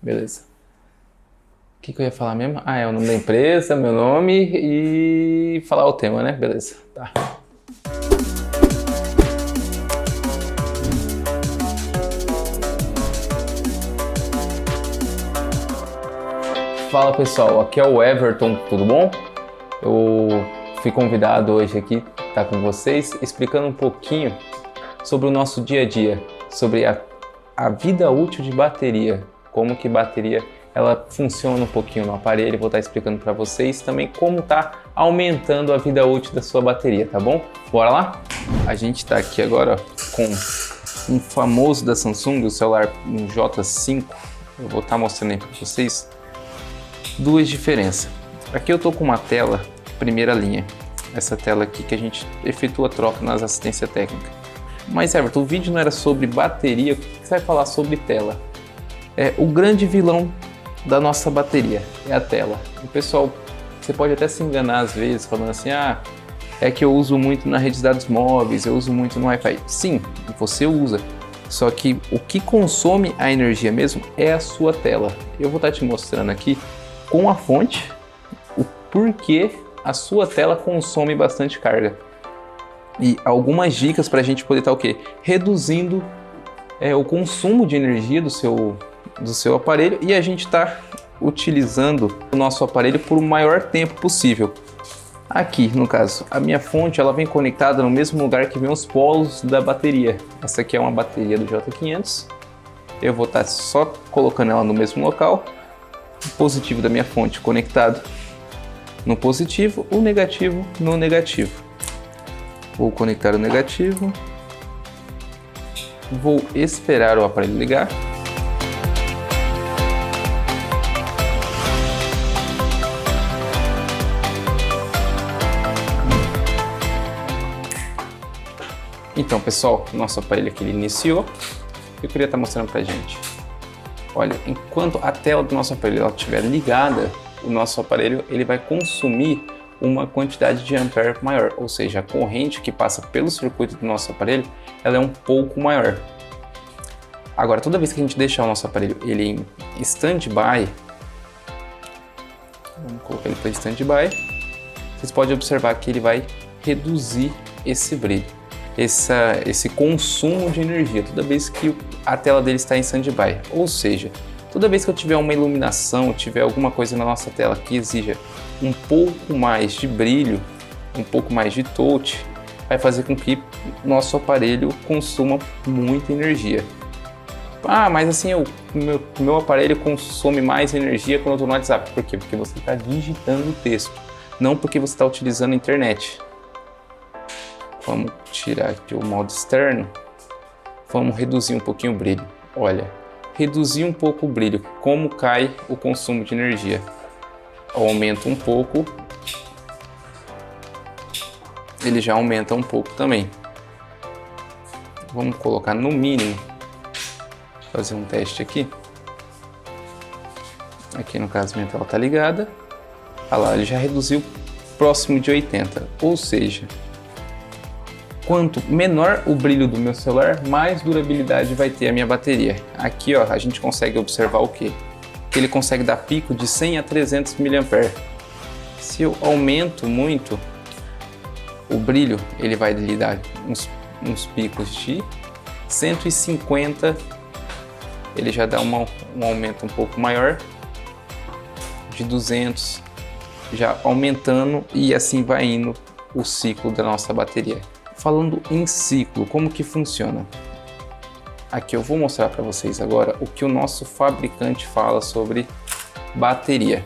Beleza. O que eu ia falar mesmo? Ah, é o nome da empresa, meu nome e falar o tema, né? Beleza, tá. Fala pessoal, aqui é o Everton, tudo bom? Eu fui convidado hoje aqui a estar com vocês explicando um pouquinho sobre o nosso dia a dia, sobre a vida útil de bateria, como que bateria ela funciona um pouquinho no aparelho, vou estar explicando para vocês também como tá aumentando a vida útil da sua bateria, tá bom? Bora lá? A gente está aqui agora com um famoso da Samsung, o celular J5, eu vou estar mostrando aí para vocês duas diferenças. Aqui eu tô com uma tela primeira linha, essa tela aqui que a gente efetua troca nas assistência técnica. Mas Everton, o vídeo não era sobre bateria, o que você vai falar sobre tela? O grande vilão da nossa bateria é a tela. O pessoal, você pode até se enganar às vezes falando assim, é que eu uso muito na rede de dados móveis, eu uso muito no Wi-Fi. Sim, você usa, só que o que consome a energia mesmo é a sua tela. Eu vou estar te mostrando aqui com a fonte o porquê a sua tela consome bastante carga. E algumas dicas para a gente poder estar o quê? Reduzindo o consumo de energia do seu aparelho e a gente está utilizando o nosso aparelho por o maior tempo possível. Aqui, no caso, a minha fonte ela vem conectada no mesmo lugar que vem os polos da bateria. Essa aqui é uma bateria do J500. Eu vou estar só colocando ela no mesmo local. O positivo da minha fonte conectado no positivo, o negativo no negativo. Vou conectar o negativo, vou esperar o aparelho ligar. Então pessoal, nosso aparelho aqui iniciou. Eu queria estar mostrando pra gente. Olha, enquanto a tela do nosso aparelho estiver ligada, o nosso aparelho ele vai consumir uma quantidade de ampere maior, ou seja, a corrente que passa pelo circuito do nosso aparelho ela é um pouco maior. Agora, toda vez que a gente deixar o nosso aparelho ele em stand-by, vamos colocar ele para stand-by, vocês podem observar que ele vai reduzir esse brilho, esse consumo de energia, toda vez que a tela dele está em stand-by, ou seja, toda vez que eu tiver uma iluminação, tiver alguma coisa na nossa tela que exija um pouco mais de brilho, um pouco mais de touch, vai fazer com que nosso aparelho consuma muita energia. Mas assim, meu aparelho consome mais energia quando eu estou no WhatsApp. Por quê? Porque você está digitando o texto, não porque você está utilizando a internet. Vamos tirar aqui o modo externo, vamos reduzir um pouquinho o brilho. Olha, reduzir um pouco o brilho, como cai o consumo de energia. Aumenta um pouco, ele já aumenta um pouco também. Vamos colocar no mínimo, fazer um teste aqui. Aqui no caso minha tela está ligada, olha lá, ele já reduziu próximo de 80, ou seja, quanto menor o brilho do meu celular, mais durabilidade vai ter a minha bateria. Aqui ó, a gente consegue observar o quê? Que ele consegue dar pico de 100 a 300 mAh. Se eu aumento muito o brilho, ele vai lhe dar uns picos de 150, ele já dá um aumento um pouco maior, de 200, já aumentando e assim vai indo o ciclo da nossa bateria. Falando em ciclo, como que funciona? Aqui eu vou mostrar para vocês agora o que o nosso fabricante fala sobre bateria.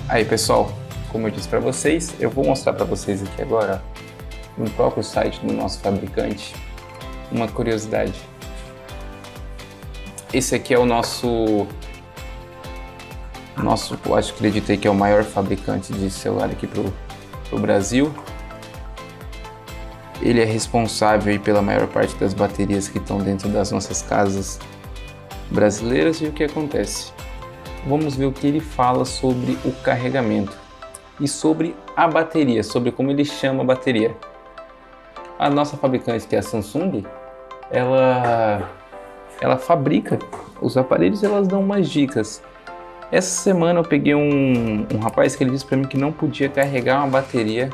Aí pessoal, como eu disse para vocês, eu vou mostrar para vocês aqui agora no próprio site do nosso fabricante uma curiosidade. Esse aqui é o nosso, acredito que é o maior fabricante de celular aqui pro Brasil. Ele é responsável pela maior parte das baterias que estão dentro das nossas casas brasileiras. E o que acontece? Vamos ver o que ele fala sobre o carregamento e sobre a bateria, sobre como ele chama a bateria. A nossa fabricante, que é a Samsung, ela fabrica os aparelhos elas dão umas dicas. Essa semana eu peguei um rapaz que ele disse para mim que não podia carregar uma bateria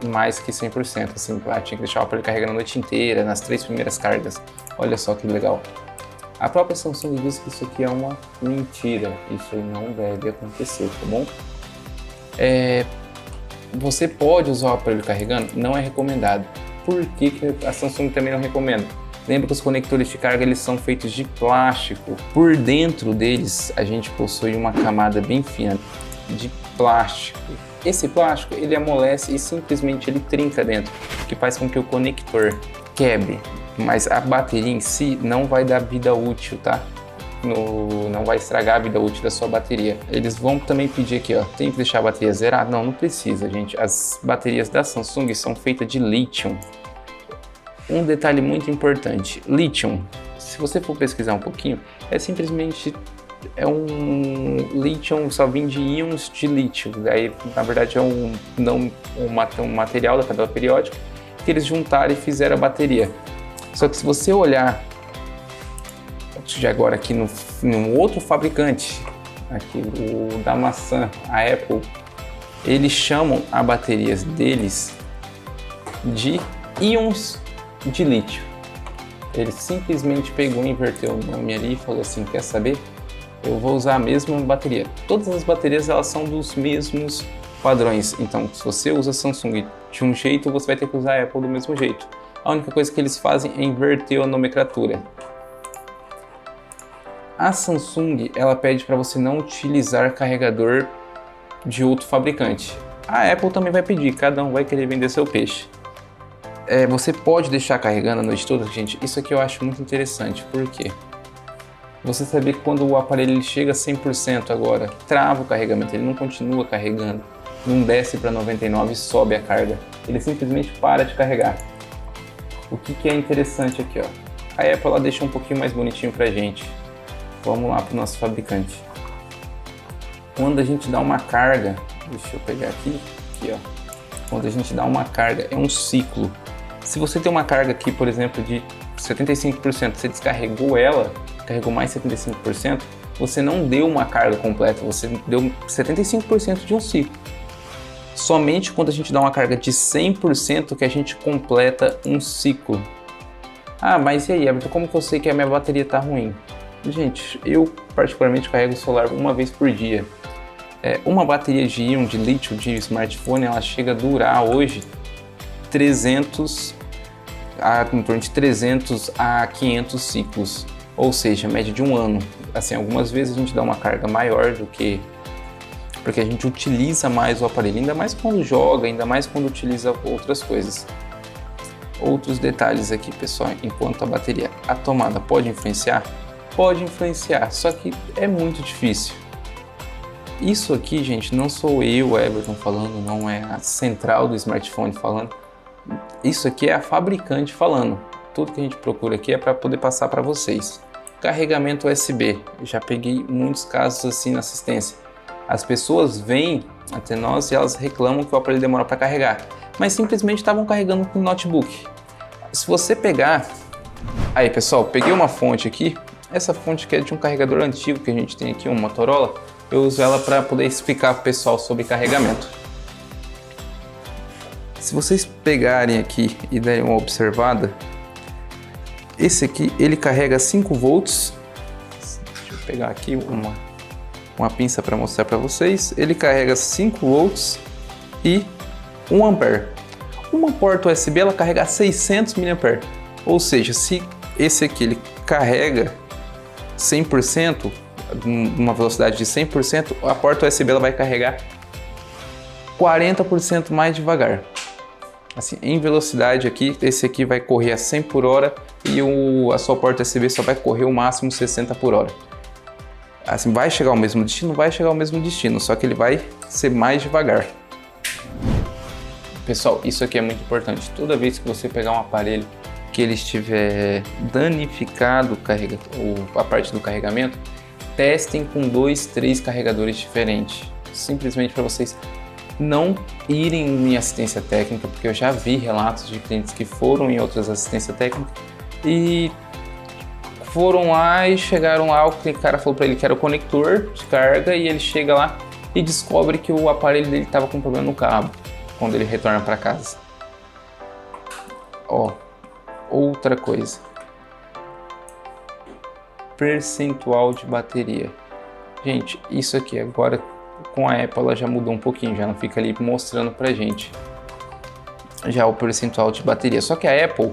mais que 100%, assim, tinha que deixar o aparelho carregando a noite inteira, nas 3 primeiras cargas. Olha só que legal. A própria Samsung diz que isso aqui é uma mentira, isso aí não deve acontecer, tá bom? Você pode usar o aparelho carregando? Não é recomendado. Por que a Samsung também não recomenda? Lembra que os conectores de carga eles são feitos de plástico. Por dentro deles a gente possui uma camada bem fina de plástico. Esse plástico ele amolece e simplesmente ele trinca dentro, o que faz com que o conector quebre. Mas a bateria em si não vai dar vida útil, tá? Não vai estragar a vida útil da sua bateria. Eles vão também pedir aqui, ó, tem que deixar a bateria zerada? Não precisa, gente. As baterias da Samsung são feitas de lítio. Um detalhe muito importante, lítio, se você for pesquisar um pouquinho, um lítio, só vem de íons de lítio. Daí, na verdade, é um material da tabela periódica que eles juntaram e fizeram a bateria. Só que se você olhar já agora aqui no outro fabricante, aqui o da maçã, a Apple, eles chamam as baterias deles de íons de lítio. Ele simplesmente pegou e inverteu o nome ali e falou assim, quer saber? Eu vou usar a mesma bateria. Todas as baterias elas são dos mesmos padrões, então se você usa Samsung de um jeito, você vai ter que usar a Apple do mesmo jeito. A única coisa que eles fazem é inverter a nomenclatura. A Samsung ela pede para você não utilizar carregador de outro fabricante. A Apple também vai pedir, cada um vai querer vender seu peixe. Você pode deixar carregando a noite toda, gente. Isso aqui eu acho muito interessante, por quê? Você saber que quando o aparelho ele chega a 100% agora, trava o carregamento, ele não continua carregando, não desce para 99% e sobe a carga, ele simplesmente para de carregar. O que é interessante aqui, ó, a Apple ela deixa um pouquinho mais bonitinho pra gente. Vamos lá para o nosso fabricante. Quando a gente dá uma carga, deixa eu pegar aqui, ó. Quando a gente dá uma carga, é um ciclo. Se você tem uma carga aqui, por exemplo, de 75%, você descarregou ela, carregou mais 75%, você não deu uma carga completa, você deu 75% de um ciclo. Somente quando a gente dá uma carga de 100% que a gente completa um ciclo. Ah, mas e aí, Everton, como que eu sei que a minha bateria está ruim? Gente, eu particularmente carrego o celular uma vez por dia. Uma bateria de íon de lítio de smartphone, ela chega a durar hoje em torno de 300 a 500 ciclos, ou seja, média de um ano. Assim, algumas vezes a gente dá uma carga maior do que... porque a gente utiliza mais o aparelho, ainda mais quando joga, ainda mais quando utiliza outras coisas. Outros detalhes aqui, pessoal, enquanto a tomada pode influenciar? Pode influenciar, só que é muito difícil. Isso aqui, gente, não sou eu, Everton, falando, não é a central do smartphone falando. Isso aqui é a fabricante falando. Tudo que a gente procura aqui é para poder passar para vocês. Carregamento USB. Já peguei muitos casos assim na assistência. As pessoas vêm até nós e elas reclamam que o aparelho demora para carregar, mas simplesmente estavam carregando com o notebook. Se você pegar... Aí, pessoal, peguei uma fonte aqui. Essa fonte que é de um carregador antigo que a gente tem aqui, um Motorola. Eu uso ela para poder explicar para o pessoal sobre carregamento. Se vocês pegarem aqui e derem uma observada, esse aqui ele carrega 5 volts. Deixa eu pegar aqui uma pinça para mostrar para vocês. Ele carrega 5 volts e 1 ampere. Uma porta USB ela carrega 600 mAh. Ou seja, se esse aqui ele carrega 100%, uma velocidade de 100%, a porta USB ela vai carregar 40% mais devagar. Assim, em velocidade aqui, esse aqui vai correr a 100 por hora e a sua porta USB só vai correr o máximo 60 por hora. Assim, vai chegar ao mesmo destino? Vai chegar ao mesmo destino, só que ele vai ser mais devagar. Pessoal, isso aqui é muito importante. Toda vez que você pegar um aparelho que ele estiver danificado a parte do carregamento, testem com 2, 3 carregadores diferentes. Simplesmente para vocês não irem em assistência técnica, porque eu já vi relatos de clientes que foram em outras assistências técnicas e foram lá e chegaram lá, o cara falou para ele que era o conector de carga e ele chega lá e descobre que o aparelho dele estava com problema no cabo quando ele retorna para casa. Ó, outra coisa. Percentual de bateria. Gente, isso aqui agora com a Apple ela já mudou um pouquinho, já não fica ali mostrando pra gente já o percentual de bateria. Só que a Apple,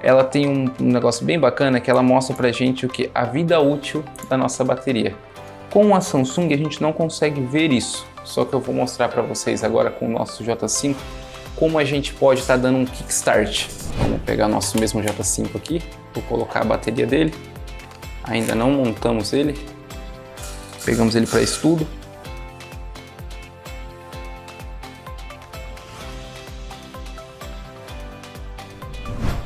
ela tem um negócio bem bacana que ela mostra pra gente o que? A vida útil da nossa bateria. Com a Samsung a gente não consegue ver isso, só que eu vou mostrar para vocês agora com o nosso J5 como a gente pode estar dando um kickstart. Vamos pegar nosso mesmo J5 aqui, vou colocar a bateria dele, ainda não montamos ele, pegamos ele para estudo.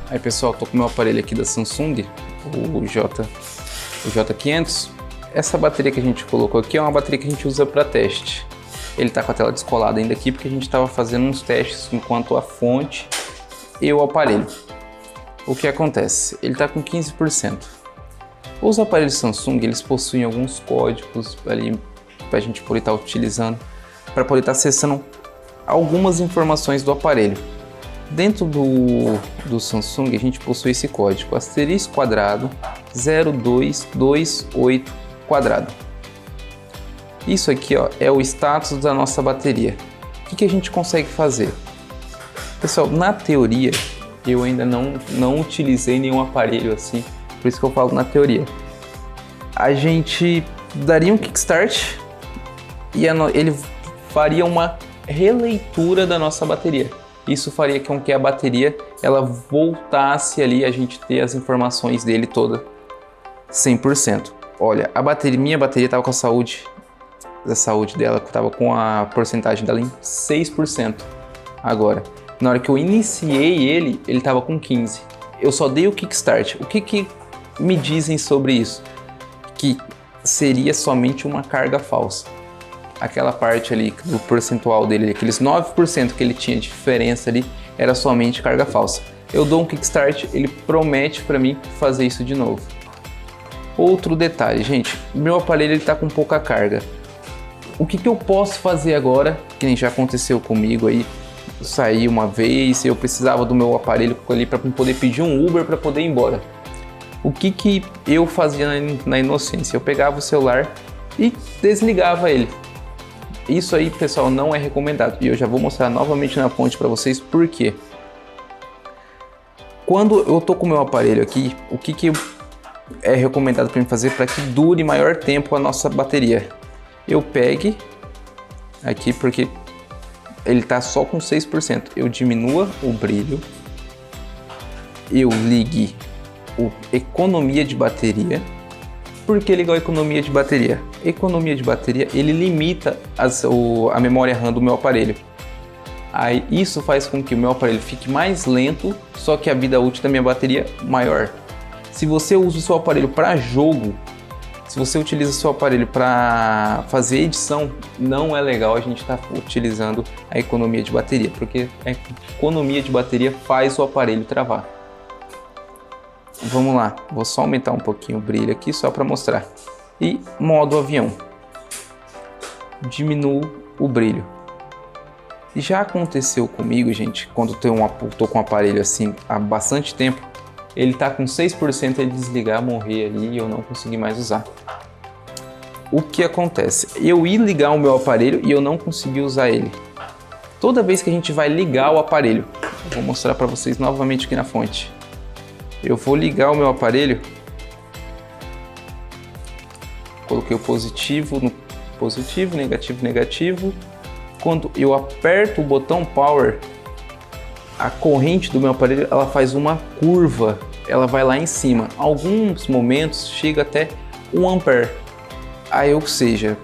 Aí pessoal, tô com o meu aparelho aqui da Samsung, o J500. Essa bateria que a gente colocou aqui é uma bateria que a gente usa para teste. Ele tá com a tela descolada ainda aqui porque a gente estava fazendo uns testes enquanto a fonte e o aparelho. O que acontece? Ele tá com 15%. Os aparelhos Samsung, eles possuem alguns códigos ali para a gente poder estar utilizando, para poder estar acessando algumas informações do aparelho. Dentro do Samsung a gente possui esse código *0228 quadrado. Isso aqui ó, é o status da nossa bateria. O que a gente consegue fazer? Pessoal, na teoria eu ainda não utilizei nenhum aparelho assim, por isso que eu falo na teoria. A gente daria um kickstart e ele faria uma releitura da nossa bateria. Isso faria com que a bateria ela voltasse ali, a gente ter as informações dele toda 100%. Olha, minha bateria estava com a saúde dela, estava com a porcentagem dela em 6%. Agora, na hora que eu iniciei ele estava com 15%. Eu só dei o kickstart. O que me dizem sobre isso? Que seria somente uma carga falsa. Aquela parte ali do percentual dele, aqueles 9% que ele tinha de diferença ali, era somente carga falsa. Eu dou um kickstart, ele promete para mim fazer isso de novo. Outro detalhe, gente, meu aparelho está com pouca carga. O que eu posso fazer agora, que nem já aconteceu comigo aí, eu saí uma vez, eu precisava do meu aparelho ali para poder pedir um Uber para poder ir embora. O que eu fazia na inocência? Eu pegava o celular e desligava ele. Isso aí, pessoal, não é recomendado. E eu já vou mostrar novamente na fonte para vocês por quê. Quando eu tô com o meu aparelho aqui, o que é recomendado para mim fazer para que dure maior tempo a nossa bateria? Eu pegue aqui, porque ele tá só com 6%. Eu diminua o brilho. Eu ligue o economia de bateria. Por que ligar a economia de bateria? Economia de bateria, ele limita a memória RAM do meu aparelho. Aí isso faz com que o meu aparelho fique mais lento, só que a vida útil da minha bateria maior. Se você usa o seu aparelho para jogo, se você utiliza o seu aparelho para fazer edição, não é legal a gente estar utilizando a economia de bateria, porque a economia de bateria faz o aparelho travar. Vamos lá, vou só aumentar um pouquinho o brilho aqui só para mostrar. E modo avião. Diminuo o brilho. Já aconteceu comigo, gente, quando eu tô com um aparelho assim há bastante tempo, ele tá com 6%, ele desligar, morrer ali e eu não consegui mais usar. O que acontece? Eu ia ligar o meu aparelho e eu não consegui usar ele. Toda vez que a gente vai ligar o aparelho, eu vou mostrar para vocês novamente aqui na fonte. Eu vou ligar o meu aparelho, coloquei o positivo no positivo, negativo, negativo. Quando eu aperto o botão Power, a corrente do meu aparelho ela faz uma curva, ela vai lá em cima. Alguns momentos chega até 1 ampere. Aí, ou seja,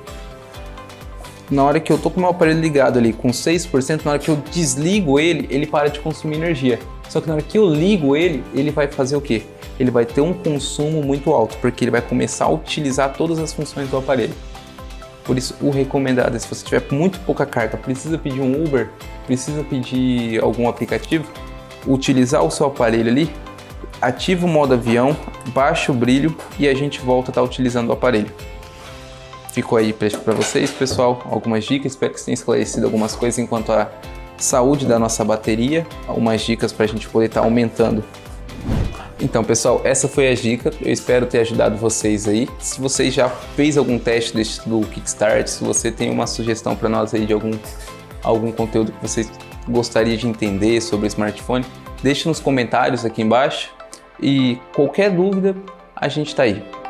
na hora que eu tô com o meu aparelho ligado ali com 6%, na hora que eu desligo ele, ele para de consumir energia. Só que na hora que eu ligo ele, ele vai fazer o quê? Ele vai ter um consumo muito alto, porque ele vai começar a utilizar todas as funções do aparelho. Por isso, o recomendado é, se você tiver muito pouca carga, precisa pedir um Uber, precisa pedir algum aplicativo, utilizar o seu aparelho ali, ativa o modo avião, baixa o brilho e a gente volta a estar utilizando o aparelho. Ficou aí para vocês, pessoal, algumas dicas, espero que tenha esclarecido algumas coisas enquanto à saúde da nossa bateria, algumas dicas para a gente poder estar aumentando. Então, pessoal, essa foi a dica, eu espero ter ajudado vocês aí. Se você já fez algum teste do Kickstart, se você tem uma sugestão para nós aí de algum conteúdo que você gostaria de entender sobre o smartphone, deixe nos comentários aqui embaixo e qualquer dúvida, a gente está aí.